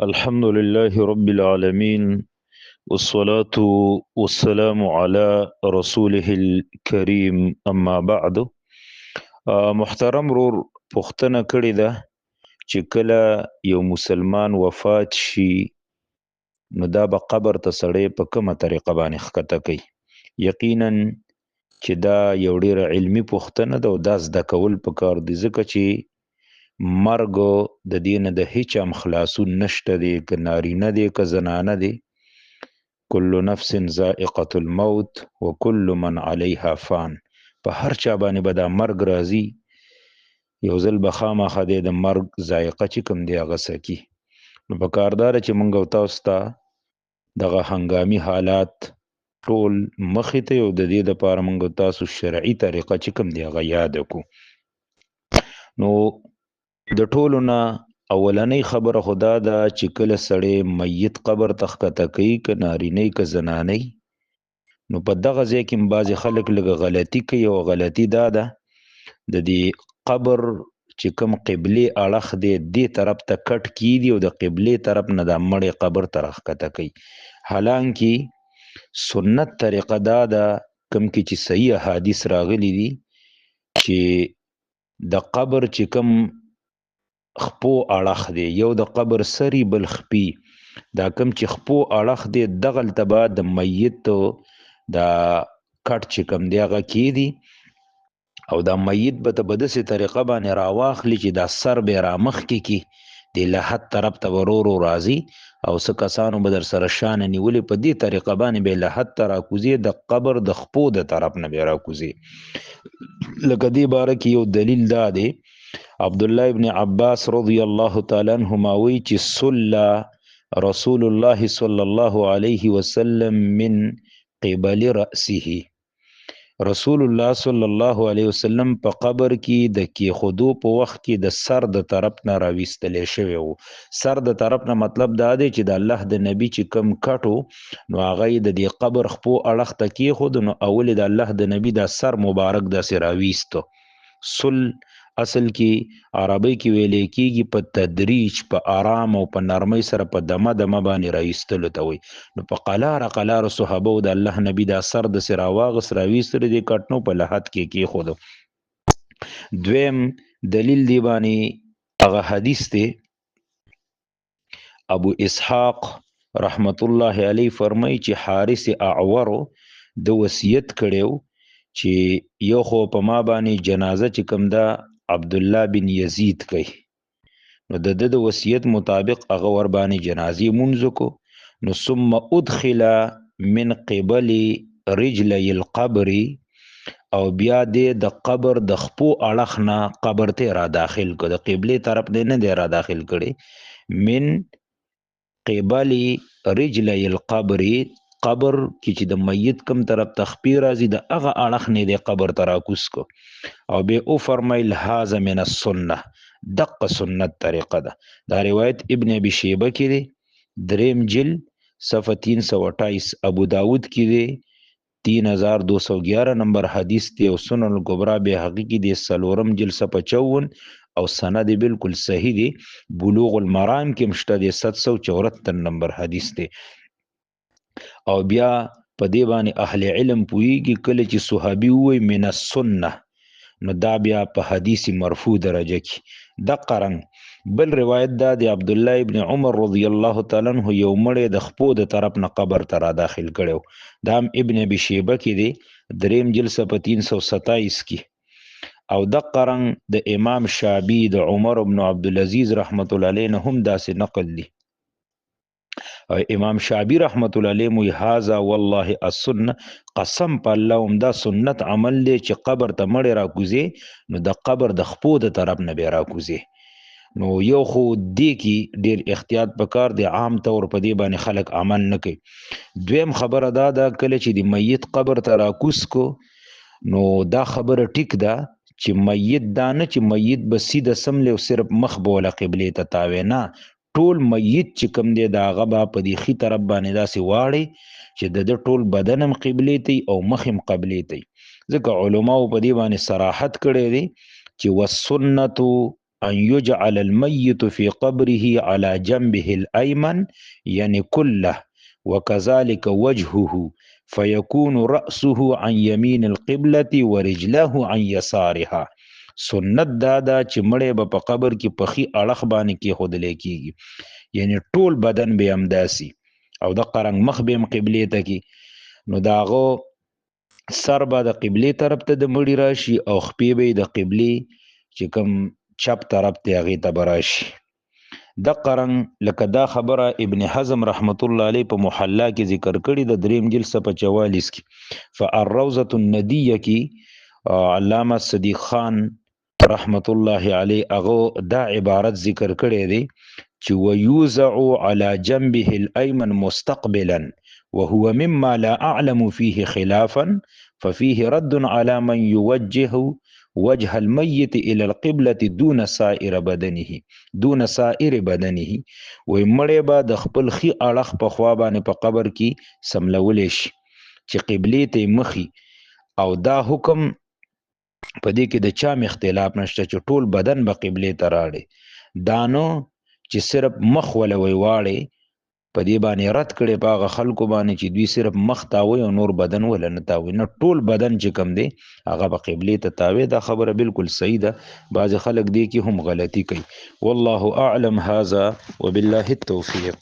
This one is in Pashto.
الحمد لله رب العالمين والصلاة والسلام على رسوله الكريم أما بعد. محترم رور پختنه کړی ده چې کله یو مسلمان وفات شي نو دا به قبر ته سړی په کومه طریقه باندې ښکته کوي. یقینا چې دا یو ډیره علمی پختنه ده او دا زده کول پکار دي ځکه چې مرګ د دین د هیڅ هم خلاصون نشته دی، که نارینه دی که زنانه دی. کل نفس ذائقة الموت وكل من عليها فان. په هر چا باندې به دا مرګ راځي، یو ځل به خامخا دی د مرګ ذائقه چې کوم دی هغه څکي. نو په کاردار چې مونږ او تاسو ته دغه هنګامي حالات ټول مخې ته یو د دې دپاره مونږ او تاسو شرعي طریقه چې کوم دی هغه یاد کړو. نو د ټولو نه اولنۍ خبره خدا ده چې کله سړی میت قبر ته ښکته کوي، که نارینه که زنانه، نو په دغه ځای کې بعضې خلک لږه غلطي کوي. او غلطي دا ده د دې قبر چې کوم قبلې اړخ دی دې طرف ته کټ کیږي او د قبلې طرف نه د مړې قبر ته راښکته کوي. حالانکه سنت طریقه دا ده کوم کې چې صحیح احادیث راغلي دي چې د قبر چې کوم خپو اړخ دی، یو د قبر سری بل خپي، دا کوم چې خپو اړخ دی دغلته به د میت دا کټ چې کوم دی هغه کیدي او دا میت به ته په داسې طریقه باندې راواخلي چې دا سر به را مخکې کی د لحد طرف ته ورو ورو راځي او څه کسانو به در سره شانه نیولې په دې طریقه باندې به لحد ته راکوزي، د قبر د خپو د طرف نه به راکوزي. لکه دې باره کې یو دلیل دا دی، عبدالله ابن عباس رضی الله تعالی عنهما وی چې صلی رسول الله صلی الله علیه وسلم من قبل رأسه. رسول الله صلی الله علیه وسلم په قبر کې د کېښودو په وخت کې د سر د طرف نه راویستلی شوی و. سر د طرف نه مطلب دا دی چې د الله د نبی چې کم کټو نو هغه یې د دې قبر خپو اړخ ته کېښود، نو اول د الله د نبی دا سر مبارک داسې راویستو. سل اصل کې عربی کې ویلې کېږي په تدریج، په آرام او په نرمۍ سره په دمه دمه باندې راایستلو ته وایي. نو په قلاره قلاره صحابه د الله نبی دا سر داسې راواغست راویستلو دې کټنو په لحد کې کېښودو. دویم دلیل دی باندې هغه حدیث دی، ابو اسحاق رحمت الله علیه فرمایي چې حارث اعورو د وصیت کړیو چې یو خو په ما باندې جنازه چې کوم ده عبدالله بن یزید کوي، نو د د وصیت مطابق هغه ور باندې جنازې مونځ کو. نو ثم ادخل من قبل رجلی القبر، او بیا دې د قبر د خپو اړخ نه قبر ته را داخل کو، د قبلې طرف دې نه دی را داخل کړي. من قبل رجلی القبر، قبر کې چې د میت کم طرف تخپی راځي د هغه اړخ نه دی قبر ته راکوز کو. او بیا او فرمایل هذا من السنه، دقه سنت طریقه ده. دا روایت ابن ابي شیبه کې دی، دریم جلد صفحه 328، ابو داود کې دی 3211 نمبر حدیث دی، او سنن الکبرى بیهقی کې دی څلورم جلد صفحه 54 او سند بالکل صحیح دی. بلوغ المرام کې مشته دی 774 نمبر حدیث دی. او بیا په دې باندې اهل علم پوهیږي کله چې صحابي ووایي من السنه نو دا بیا په حدیث مرفوع درجه کې. دقه رنګ بل روایت دا دی، عبد الله ابن عمر رضی الله تعالی عنہ یو مړی د خپو د طرف نه قبر ته را داخل کړو، دا هم ابن ابي شیبه کې دی دریم جلد صفحه 327 کې. او دقه رنګ د امام شابی د عمر بن عبدالعزیز رحمت الله علیه نه هم داسې نقل دی. امام شابی رحمت الله علیه موی هذا والله السنه، قسم په الله هم دا سنت عمل دی چې قبر ته مړی راکوزي نو د قبر د خپو د طرف نه به راکوزي. نو یو خو دې کې ډیر احتیاط پکار دی، عام طور په دې باندې خلک عمل نه کوي. دویم خبره دا ده کله چې د میت قبر ته راکوز کو نو دا خبره ټیک ده چې میت دا نه چې میت به سیده سملی او صرف مخ به وله قبلې ته تاوی، نه، ټول میت چې کوم دی د هغه به په دې ښي طرف باندې داسې واړی چې د ده ټول بدن هم قبلې ته او مخ هم قبلې ته. ځکه علماو په دې باندې صراحت کړی دی چې والسنة ان يجعل الميت في قبره على جنبه الايمن يعني كله وكذلك وجهه فيكون رأسه عن يمين القبلة ورجله عن يسارها. سنت دادا چې مړی به په قبر کې پخی اړخ باندې کې خودلې کیږي، یعنی ټول بدن به همداسي او د قرنګ مخ به هم قبلې ته کی، نو داغو سر به د قبلې طرف ته د مړي راشي او خپې به د قبلې چې کوم چپ طرف ته هغې ته به راشي. د قرنګ لکه دا خبره ابن حزم رحمت الله علیه په محلا کې ذکر کړي د دریم جلد صفحه 44 کې. فالروضة الندیه کې علامه صدیق خان رحمت الله علیه هغه دا عبارت ذکر کړی دی چې ويوزع على جنبه الأيمن مستقبلا وهو مما لا أعلم فيه خلافا ففيه رد على من يوجه وجه الميت الى القبلة دون سائر بدنه وی مړی به د خپل خي اړخ په خوا باندې په قبر کې سملولی شي چې قبلې ته مخي، او دا حکم په دې کې د چا اختلاف نشته چې ټول بدن به قبلې ته راړي، دانو چې صرف مخ ولوي واړي په دې باندې رد کړي په هغه خلکو باندې چې دوی صرف مخ تاوي او نور بدن ولا نه تاوي، نه ټول بدن چې کم دی هغه په قبلې ته تاوي. دا خبره بالکل صحیح ده، بعض خلک دی کې هم غلطي کوي. والله اعلم. هذا وبالله التوفیق.